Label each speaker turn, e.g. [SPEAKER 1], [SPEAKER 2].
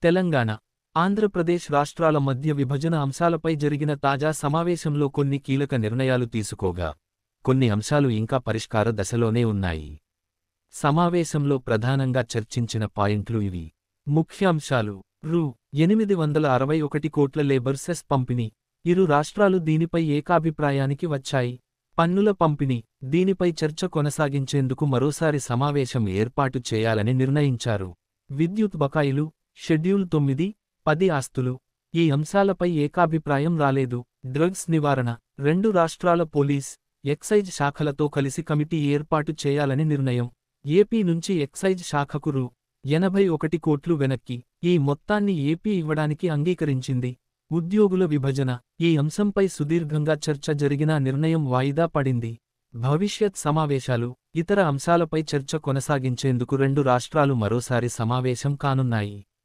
[SPEAKER 1] తెలంగాణ, ఆంధ్రప్రదేశ్ రాష్ట్రాల మధ్య విభజన అంశాలపై జరిగిన తాజా సమావేశంలో కొన్ని కీలక నిర్ణయాలు తీసుకోగా, కొన్ని అంశాలు ఇంకా పరిష్కార దశలోనే ఉన్నాయి. సమావేశంలో ప్రధానంగా చర్చించిన పాయింట్లు ఇవి. ముఖ్యాంశాలు: రూ. 861 కోట్ల లేబర్ సెస్ పంపిణీ. ఇరు రాష్ట్రాలు దీనిపై ఏకాభిప్రాయానికి వచ్చాయి. పన్నుల పంపిణీ. దీనిపై చర్చ కొనసాగించేందుకు మరోసారి సమావేశం ఏర్పాటు చేయాలని నిర్ణయించారు. విద్యుత్ బకాయిలు, షెడ్యూల్ 9, 10 ఆస్తులు. ఈ అంశాలపై ఏకాభిప్రాయం రాలేదు. డ్రగ్స్ నివారణ. రెండు రాష్ట్రాల పోలీస్, ఎక్సైజ్ శాఖలతో కలిసి కమిటీ ఏర్పాటు చేయాలని నిర్ణయం. ఏపీ నుంచి ఎక్సైజ్ శాఖకు రూ. 81 కోట్లు వెనక్కి. ఈ మొత్తాన్ని ఏపీ ఇవ్వడానికి అంగీకరించింది. ఉద్యోగుల విభజన. ఈ అంశంపై సుదీర్ఘంగా చర్చ జరిగినా నిర్ణయం వాయిదా పడింది. భవిష్యత్ సమావేశాలు. ఇతర అంశాలపై చర్చ కొనసాగించేందుకు రెండు రాష్ట్రాలు మరోసారి సమావేశం కానున్నాయి.